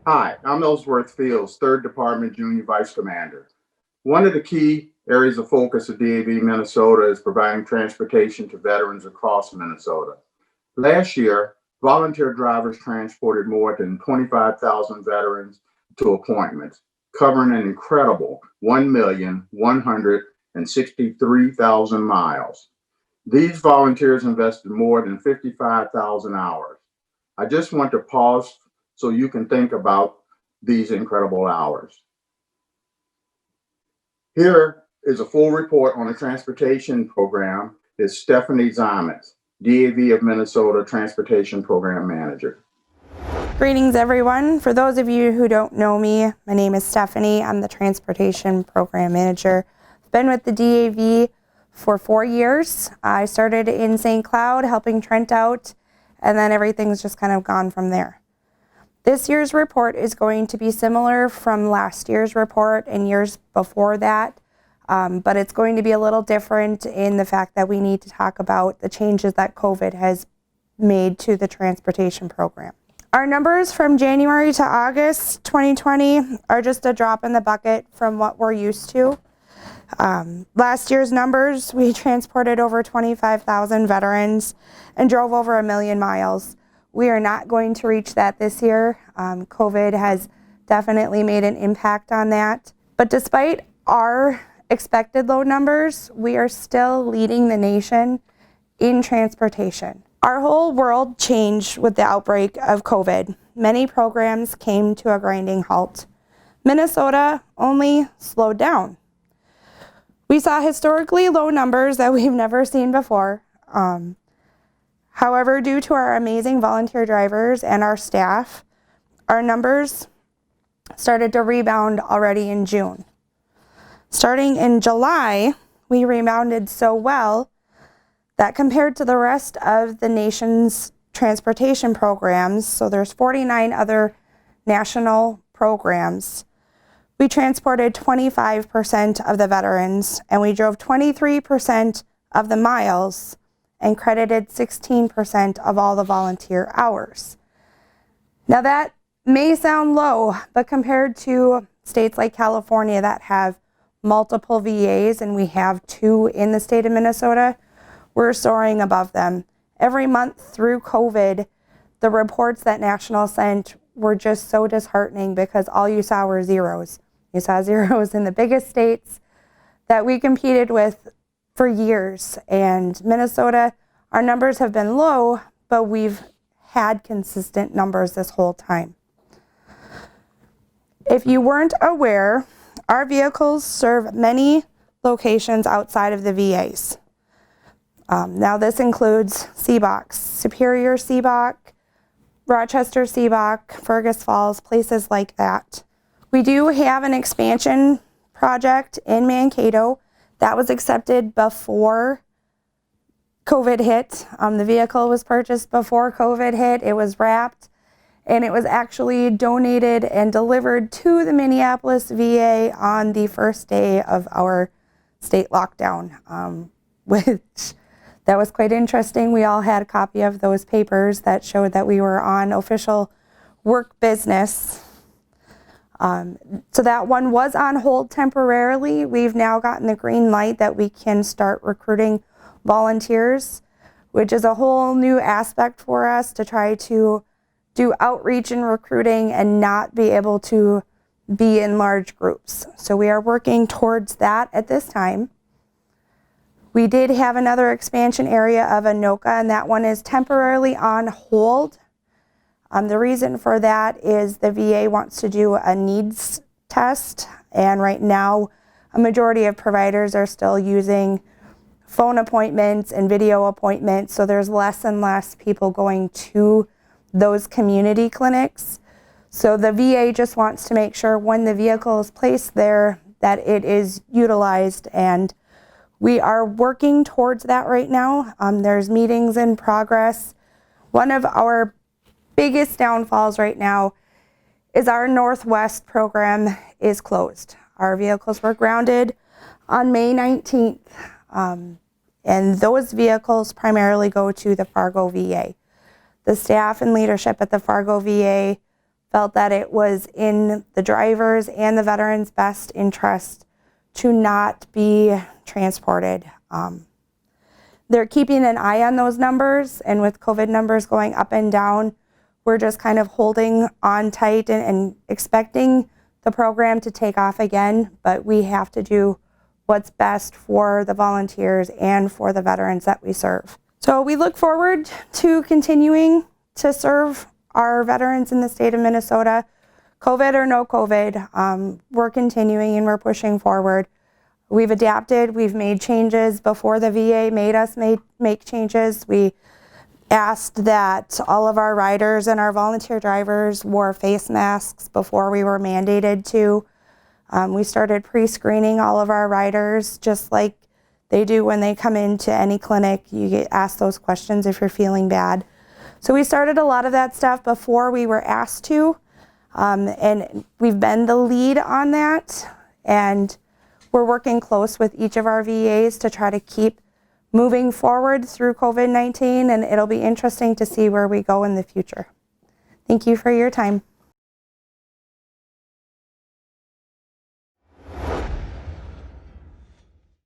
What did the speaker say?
Hi, I'm Ellsworth Fields, 3rd Department Junior Vice Commander. One of the key areas of focus of DAV Minnesota is providing transportation to veterans across Minnesota. Last year, volunteer drivers transported more than 25,000 veterans to appointments, covering an incredible 1,163,000 miles. These volunteers invested more than 55,000 hours. I just want to pause so you can think about these incredible hours. Here is a full report on the transportation program. Is Stephanie Zimetz, DAV of Minnesota Transportation Program Manager. Greetings, everyone. For those of you who don't know me, my name is Stephanie. I'm the Transportation Program Manager. I've been with the DAV for 4 years. I started in St. Cloud helping Trent out, and then everything's just kind of gone from there. This year's report is going to be similar from last year's report and years before that, but it's going to be a little different in the fact that we need to talk about the changes that COVID has made to the transportation program. Our numbers from January to August 2020 are just a drop in the bucket from what we're used to. Last year's numbers, we transported over 25,000 veterans and drove over 1 million miles. We are not going to reach that this year. COVID has definitely made an impact on that. But despite our expected low numbers, we are still leading the nation in transportation. Our whole world changed with the outbreak of COVID. Many programs came to a grinding halt. Minnesota only slowed down. We saw historically low numbers that we've never seen before. However, due to our amazing volunteer drivers and our staff, our numbers started to rebound already in June. Starting in July, we rebounded so well that compared to the rest of the nation's transportation programs, so there's 49 other national programs, we transported 25% of the veterans and we drove 23% of the miles and credited 16% of all the volunteer hours. Now that may sound low, but compared to states like California that have multiple VAs, and we have 2 in the state of Minnesota, we're soaring above them. Every month through COVID, the reports that National sent were just so disheartening because all you saw were zeros. You saw zeros in the biggest states that we competed with for years. And Minnesota, our numbers have been low, but we've had consistent numbers this whole time. If you weren't aware, our vehicles serve many locations outside of the VAs. Now this includes CBOC, Superior CBOC, Rochester CBOC, Fergus Falls, places like that. We do have an expansion project in Mankato that was accepted before COVID hit. The vehicle was purchased before COVID hit. It was wrapped and it was actually donated and delivered to the Minneapolis VA on the first day of our state lockdown, which that was quite interesting. We all had a copy of those papers that showed that we were on official work business. So that one was on hold temporarily. We've now gotten the green light that we can start recruiting volunteers, which is a whole new aspect for us to try to do outreach and recruiting and not be able to be in large groups. So we are working towards that at this time. We did have another expansion area of Anoka, and that one is temporarily on hold. The reason for that is the VA wants to do a needs test, and right now a majority of providers are still using phone appointments and video appointments, so there's less and less people going to those community clinics. So the VA just wants to make sure when the vehicle is placed there that it is utilized, and we are working towards that right now. There's meetings in progress. One of our biggest downfalls right now is our Northwest program is closed. Our vehicles were grounded on May 19th, and those vehicles primarily go to the Fargo VA. The staff and leadership at the Fargo VA felt that it was in the drivers and the veterans' best interest to not be transported. They're keeping an eye on those numbers, and with COVID numbers going up and down, we're just kind of holding on tight and expecting the program to take off again, but we have to do what's best for the volunteers and for the veterans that we serve. So we look forward to continuing to serve our veterans in the state of Minnesota. COVID or no COVID, we're continuing and we're pushing forward. We've adapted, we've made changes before the VA made us make changes. We asked that all of our riders and our volunteer drivers wore face masks before we were mandated to. We started pre-screening all of our riders just like they do when they come into any clinic. You get asked those questions if you're feeling bad. So we started a lot of that stuff before we were asked to, and we've been the lead on that, and we're working close with each of our VAs to try to keep moving forward through COVID-19, and it'll be interesting to see where we go in the future. Thank you for your time.